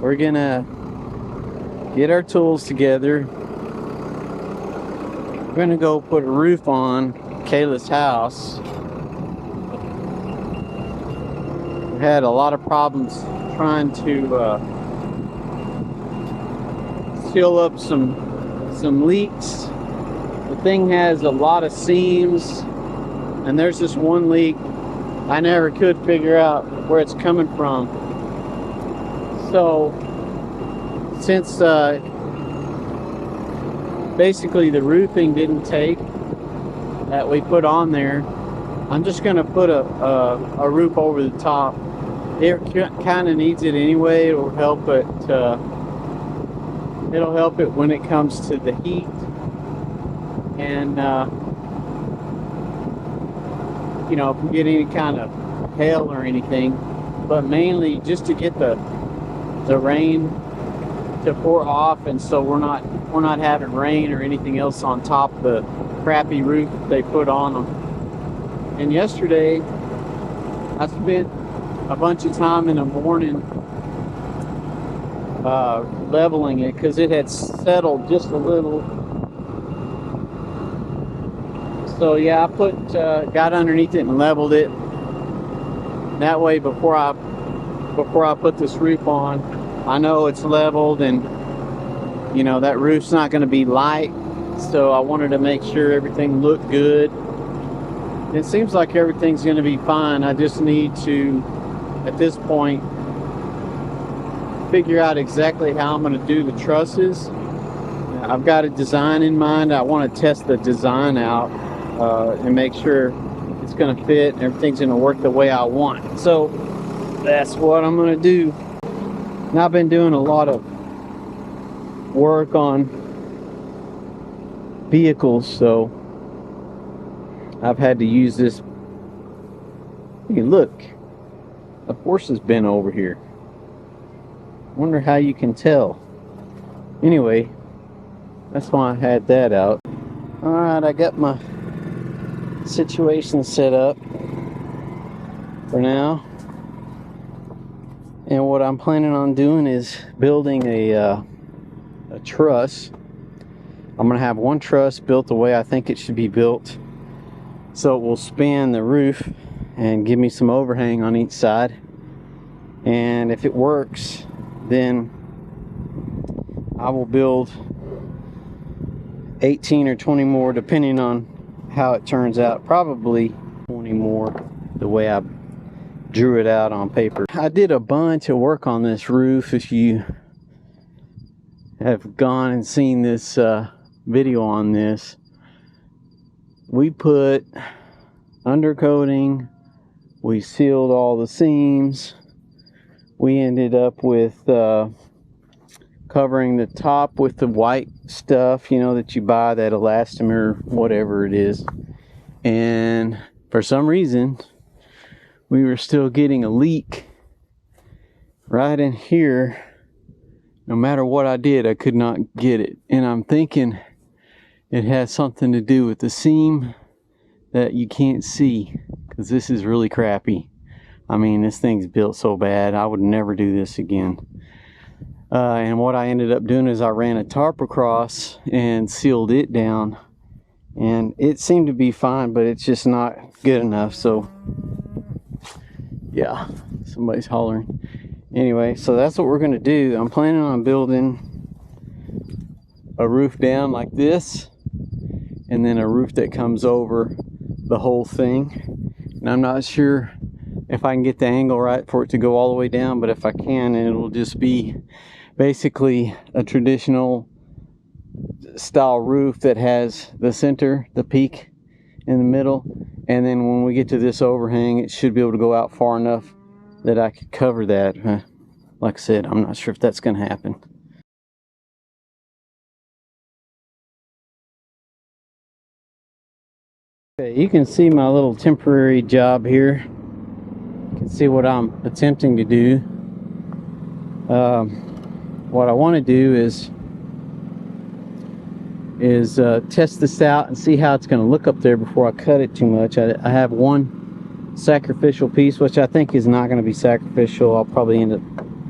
we're gonna get our tools together. We're gonna go put a roof on Kayla's house. We had a lot of problems trying to seal up some leaks. The thing has a lot of seams, and there's this one leak I never could figure out where it's coming from. So since basically the roofing didn't take that we put on there, I'm just gonna put a roof over the top. It kind of needs it anyway. It'll help it. It'll help it when it comes to the heat, and you know, if we get any kind of hail or anything. But mainly just to get the rain to pour off, and so we're not having rain or anything else on top of the crappy roof they put on them. And yesterday I spent a bunch of time in the morning leveling it because it had settled just a little. So yeah, I got underneath it and leveled it. That way, before I put this roof on, I know it's leveled, and you know that roof's not going to be light. So I wanted to make sure everything looked good. It seems like everything's going to be fine. I just need to, at this point, figure out exactly how I'm going to do the trusses. I've got a design in mind. I want to test the design out and make sure it's going to fit and everything's going to work the way I want. So that's what I'm going to do. Now I've been doing a lot of work on vehicles, so I've had to use this. Hey, look, a horse has been over here. Wonder how you can tell. Anyway, that's why I had that out. Alright, I got my situation set up for now, and what I'm planning on doing is building a truss. I'm gonna have one truss built the way I think it should be built, so it will span the roof and give me some overhang on each side. And if it works, then I will build 18 or 20 more, depending on how it turns out. Probably 20 more, the way I drew it out on paper. I did a bunch of work on this roof. If you have gone and seen this video on this, we put undercoating, we sealed all the seams, we ended up with covering the top with the white stuff, you know, that you buy, that elastomer, whatever it is. And for some reason we were still getting a leak right in here. No matter what I did, I could not get it, and I'm thinking it has something to do with the seam that you can't see, because this is really crappy. I mean, this thing's built so bad. I would never do this again. And what I ended up doing is I ran a tarp across and sealed it down, and it seemed to be fine, but it's just not good enough. So yeah, somebody's hollering. Anyway, so that's what we're going to do. I'm planning on building a roof down like this, and then a roof that comes over the whole thing. And I'm not sure if I can get the angle right for it to go all the way down, but if I can, it'll just be basically a traditional style roof that has the center, the peak in the middle, and then when we get to this overhang, it should be able to go out far enough that I could cover that. Like I said, I'm not sure if that's going to happen. Okay, you can see my little temporary job here. You can see what I'm attempting to do. What I want to do is test this out and see how it's going to look up there before I cut it too much. I have one sacrificial piece, which I think is not going to be sacrificial. I'll probably end up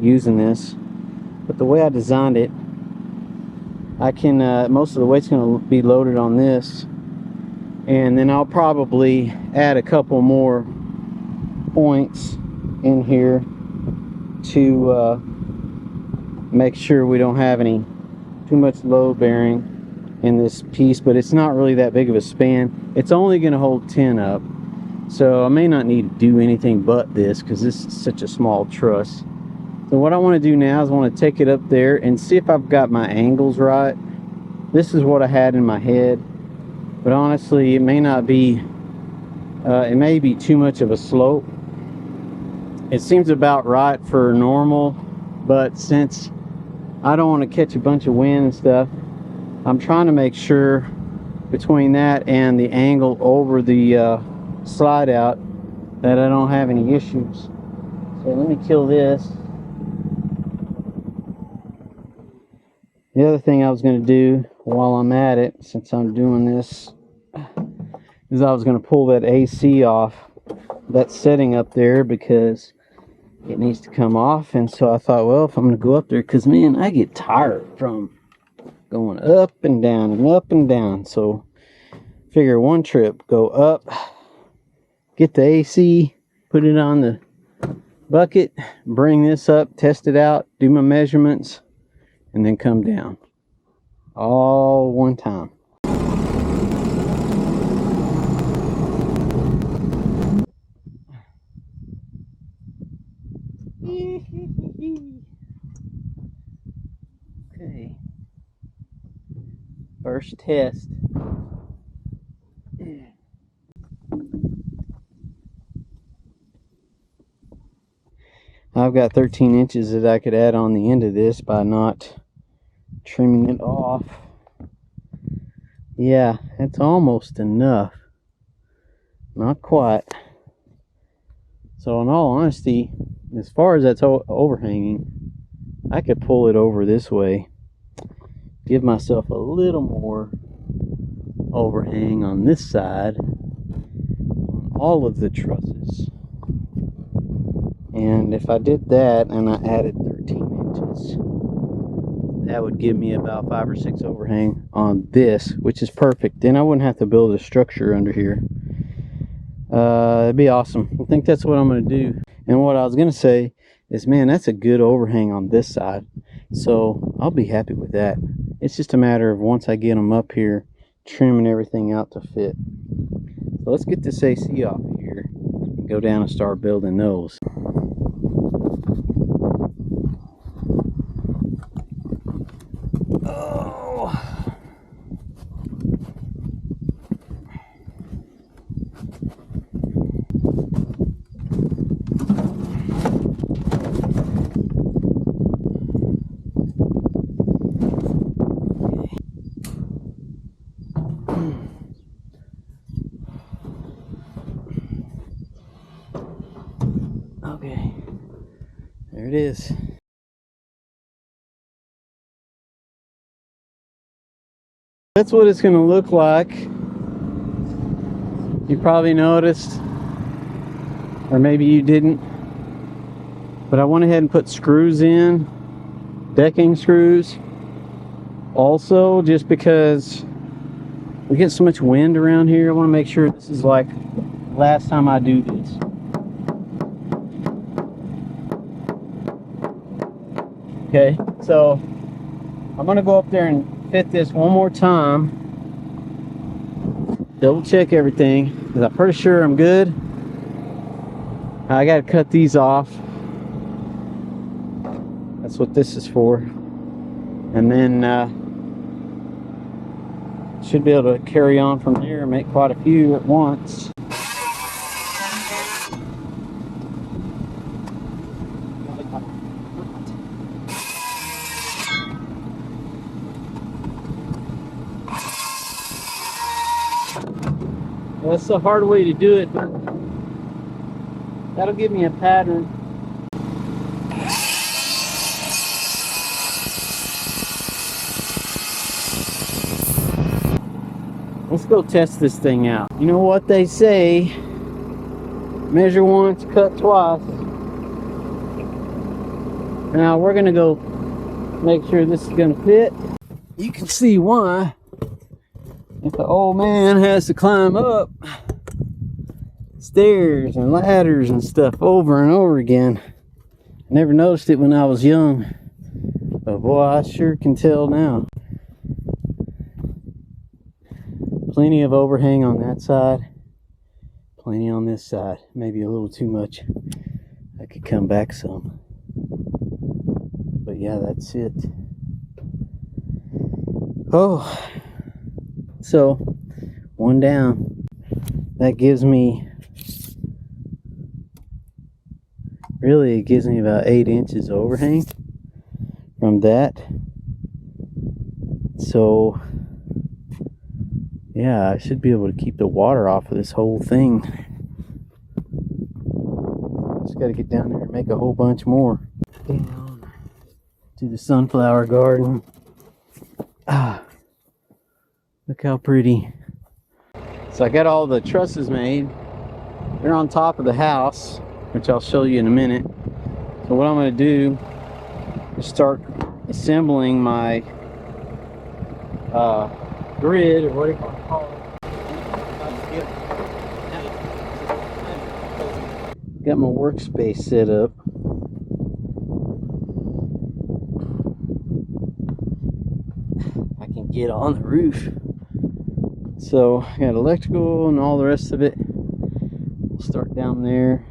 using this, but the way I designed it, I can most of the weight's going to be loaded on this, and then I'll probably add a couple more points in here to make sure we don't have any too much load bearing in this piece. But it's not really that big of a span. It's only going to hold 10 up, so I may not need to do anything but this because this is such a small truss. So what I want to do now is I want to take it up there and see if I've got my angles right. This is what I had in my head, but honestly it may not be, it may be too much of a slope. It seems about right for normal, but since I don't want to catch a bunch of wind and stuff, I'm trying to make sure between that and the angle over the slide out that I don't have any issues. So let me kill this. The other thing I was going to do while I'm at it, since I'm doing this, is I was going to pull that AC off that setting up there because it needs to come off. And so I thought, well, if I'm going to go up there, because man, I get tired from going up and down and up and down. So figure one trip, go up, get the AC, put it on the bucket, bring this up, test it out, do my measurements, and then come down all one time. Okay, first test. I've got 13 inches that I could add on the end of this by not trimming it off. Yeah, it's almost enough. Not quite. So in all honesty, as far as that's overhanging, I could pull it over this way, give myself a little more overhang on this side on all of the trusses. And if I did that and I added 13 inches, that would give me about 5 or 6 overhang on this, which is perfect. Then I wouldn't have to build a structure under here. It'd be awesome. I think that's what I'm going to do. And what I was going to say is, man, that's a good overhang on this side. So I'll be happy with that. It's just a matter of once I get them up here, trimming everything out to fit. So let's get this AC off of here and go down and start building those. Okay, there it is. That's what it's going to look like. You probably noticed, or maybe you didn't, but I went ahead and put screws in, decking screws, also just because we get so much wind around here. I want to make sure this is like the last time I do this. Okay, so I'm gonna go up there and fit this one more time, double check everything, because I'm pretty sure I'm good. I gotta cut these off. That's what this is for. And then should be able to carry on from there and make quite a few at once. That's the hard way to do it, but that'll give me a pattern. Let's go test this thing out. You know what they say, measure once, cut twice. Now we're gonna go make sure this is gonna fit. You can see why, if the old man has to climb up stairs and ladders and stuff over and over again. I never noticed it when I was young, but boy, I sure can tell now. Plenty of overhang on that side, plenty on this side. Maybe a little too much. I could come back some. But yeah, that's it. Oh, so one down. That gives me, really it gives me about 8 inches overhang from that. So yeah, I should be able to keep the water off of this whole thing. I just got to get down there and make a whole bunch more. Down to the sunflower garden. Ah, look how pretty. So I got all the trusses made. They're on top of the house, which I'll show you in a minute. So what I'm going to do is start assembling my grid, or what do you want to call it. Got my workspace set up. I can get on the roof. So I got electrical and all the rest of it. We'll start down there.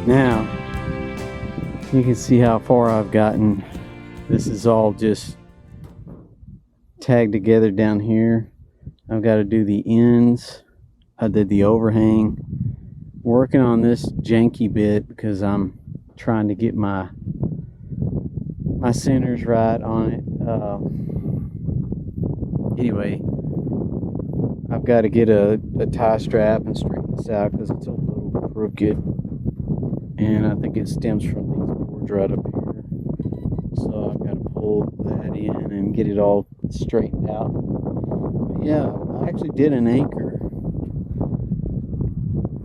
Now, you can see how far I've gotten. This is all just tagged together down here. I've got to do the ends. I did the overhang. Working on this janky bit because I'm trying to get my centers right on it. Anyway, I've got to get a tie strap and straighten this out because it's a little crooked. And I think it stems from these boards right up here. So I've got to pull that in and get it all straightened out. But yeah, I actually did an anchor.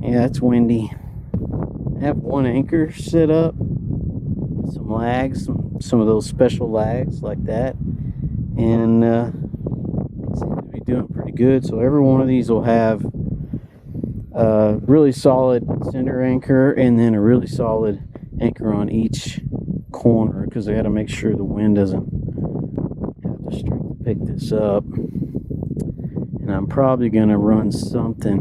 Yeah, it's windy. I have one anchor set up. Some lags, some of those special lags like that. And it seems to be doing pretty good. So every one of these will have a really solid center anchor and then a really solid anchor on each corner, because I got to make sure the wind doesn't have the strength to pick this up. And I'm probably going to run something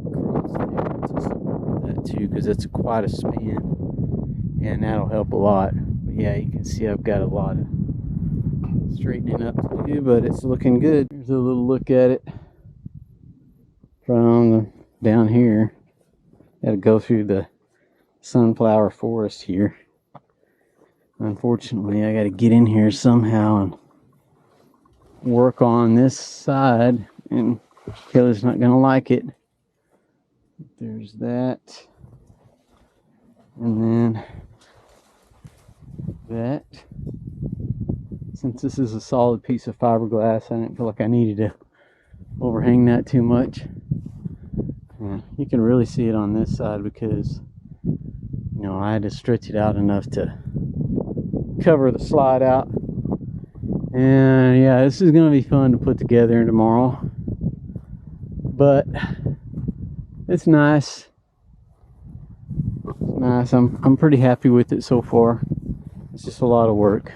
across there to support that too, because it's quite a span and that'll help a lot. But yeah, you can see I've got a lot of straightening up to do, but it's looking good. Here's a little look at it from the down here. Got to go through the sunflower forest here. Unfortunately, I got to get in here somehow and work on this side, and Kelly's not gonna like it. There's that, and then that. Since this is a solid piece of fiberglass, I didn't feel like I needed to overhang that too much. Yeah, you can really see it on this side because, you know, I had to stretch it out enough to cover the slide out. And yeah, this is going to be fun to put together tomorrow. But it's nice. It's nice. I'm pretty happy with it so far. It's just a lot of work.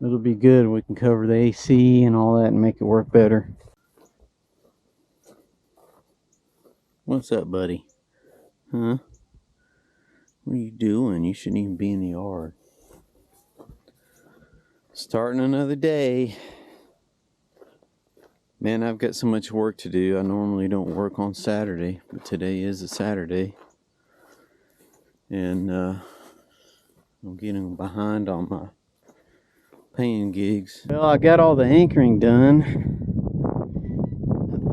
It'll be good. We can cover the AC and all that and make it work better. What's up, buddy? Huh? What are you doing? You shouldn't even be in the yard. Starting another day. Man, I've got so much work to do. I normally don't work on Saturday, but today is a Saturday. And I'm getting behind on my painting gigs. Well, I got all the anchoring done.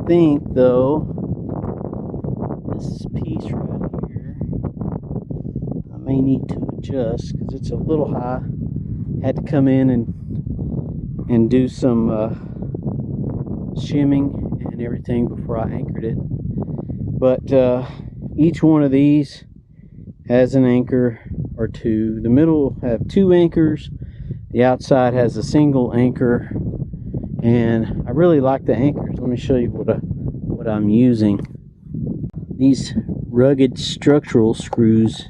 I think, though, this piece right here, I may need to adjust because it's a little high. Had to come in and do some shimming and everything before I anchored it. But each one of these has an anchor or two. The middle have two anchors. The outside has a single anchor. And I really like the anchors. Let me show you what I'm using. These rugged structural screws,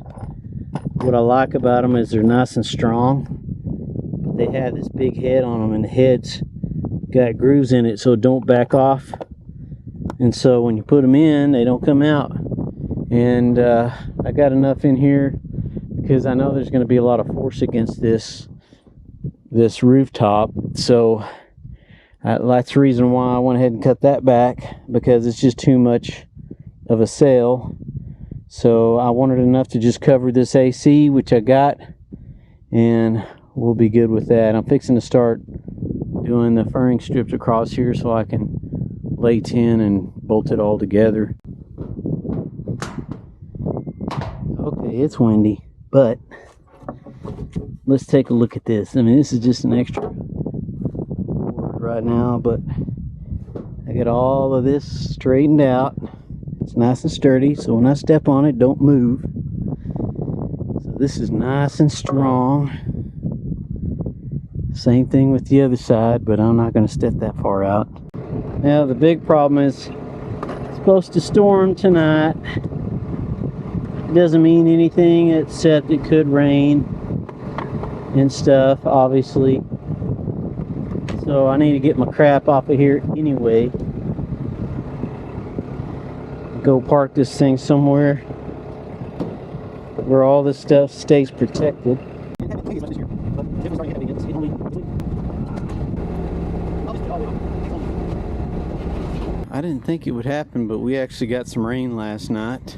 what I like about them is they're nice and strong. But they have this big head on them, and the head's got grooves in it so it don't back off. And so when you put them in, they don't come out. And I got enough in here because I know there's going to be a lot of force against this rooftop. So that's the reason why I went ahead and cut that back, because it's just too much of a sail. So I wanted enough to just cover this AC, which I got, and we'll be good with that. I'm fixing to start doing the furring strips across here so I can lay tin and bolt it all together. Okay, it's windy, but let's take a look at this. I mean, this is just an extra board right now, but I got all of this straightened out. It's nice and sturdy, so when I step on it, don't move. So this is nice and strong. Same thing with the other side, but I'm not going to step that far out. Now the big problem is it's supposed to storm tonight. It doesn't mean anything except it could rain and stuff, obviously. So I need to get my crap off of here anyway. Go park this thing somewhere where all this stuff stays protected. I didn't think it would happen, but we actually got some rain last night.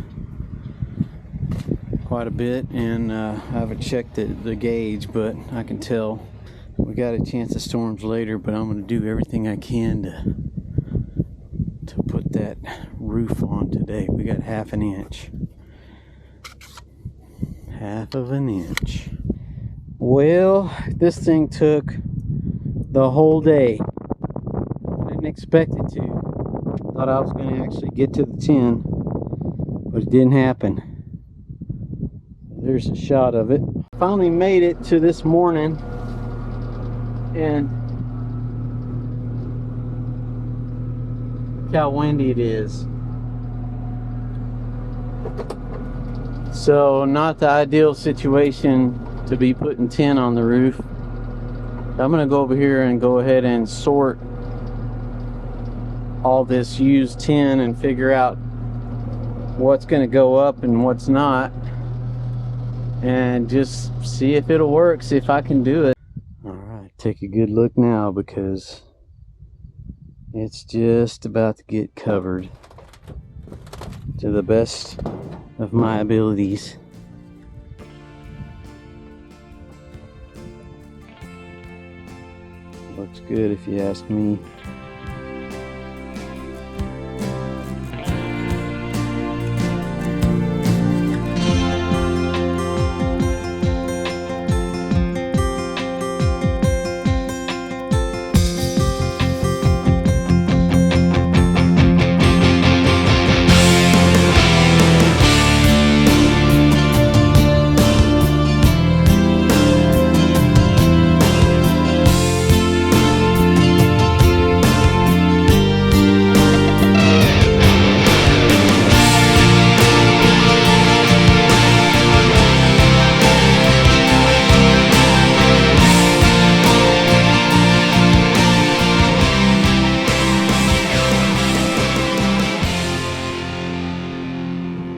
Quite a bit, and I haven't checked the gauge, but I can tell we got a chance of storms later. But I'm going to do everything I can to put that roof on today. We got half an inch. Half of an inch. Well, this thing took the whole day. I didn't expect it to. Thought I was going to actually get to the 10, but it didn't happen. There's a shot of it. Finally made it to this morning, and look how windy it is. So not the ideal situation to be putting tin on the roof. I'm gonna go over here and go ahead and sort all this used tin and figure out what's gonna go up and what's not, and just see if it'll work, see if I can do it. All right, take a good look now, because it's just about to get covered to the best of my abilities. Looks good if you ask me.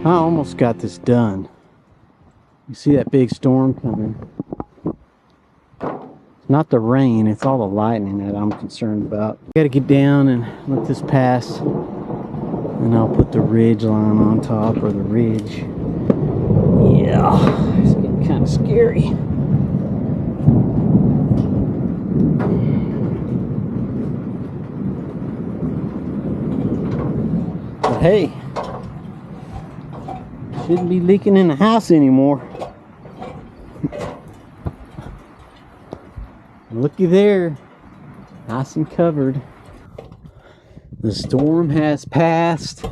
I almost got this done. You see that big storm coming. It's not the rain, it's all the lightning that I'm concerned about. Gotta get down and let this pass. And I'll put the ridge line on top, or the ridge. Yeah, it's getting kind of scary. But hey, shouldn't be leaking in the house anymore. Looky there, nice and covered. The storm has passed.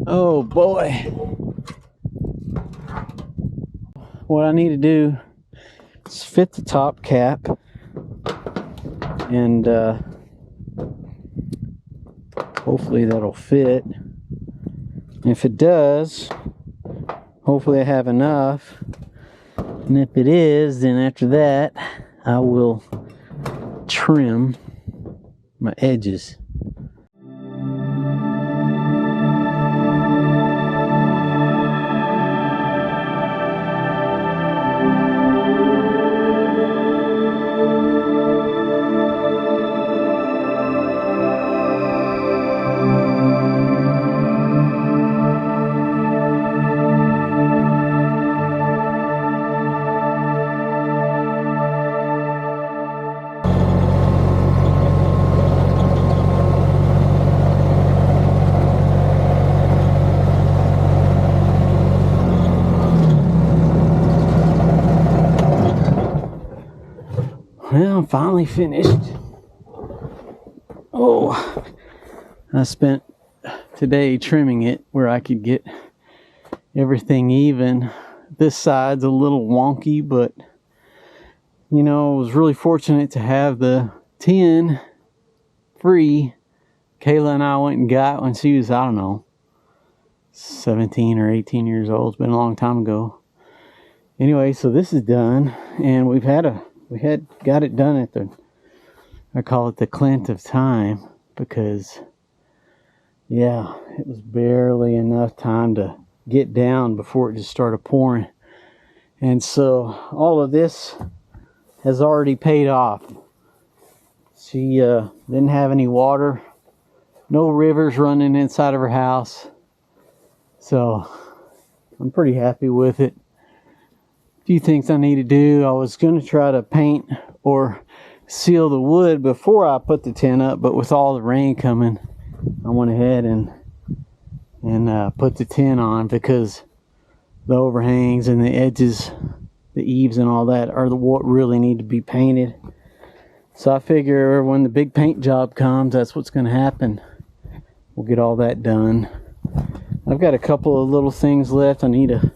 Oh boy. What I need to do is fit the top cap, and hopefully that'll fit. If it does, hopefully I have enough. And if it is, then after that, I will trim my edges. Well, I'm finally finished. Oh, I spent today trimming it where I could get everything even. This side's a little wonky, but you know, I was really fortunate to have the 10 free. Kayla and I went and got when she was, I don't know, 17 or 18 years old. It's been a long time ago. Anyway, so this is done, and we had got it done at I call it the Clint of time, because yeah, it was barely enough time to get down before it just started pouring. And so all of this has already paid off. She didn't have any water, no rivers running inside of her house, so I'm pretty happy with it. Few things I need to do. I was going to try to paint or seal the wood before I put the tent up, but with all the rain coming, I went ahead and put the tent on, because the overhangs and the edges, the eaves and all that are what really need to be painted. So I figure when the big paint job comes, that's what's going to happen. We'll get all that done. I've got a couple of little things left. I need to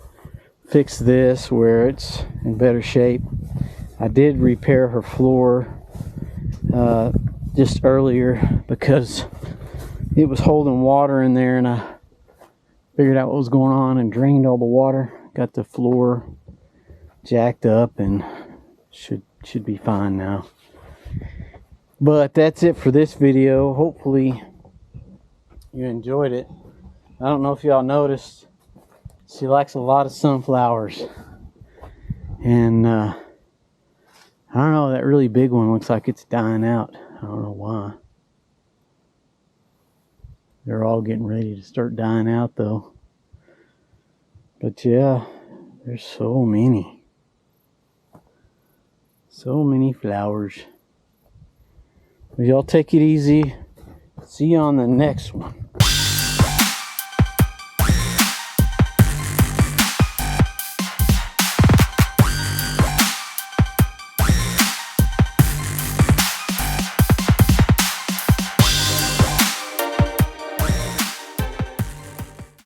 fix this where it's in better shape. I did repair her floor just earlier, because it was holding water in there, and I figured out what was going on and drained all the water. Got the floor jacked up and should be fine now. But that's it for this video. Hopefully you enjoyed it. I don't know if y'all noticed, she likes a lot of sunflowers. And I don't know, that really big one looks like it's dying out. I don't know why. They're all getting ready to start dying out though. But yeah, there's so many. So many flowers. Y'all take it easy. See you on the next one.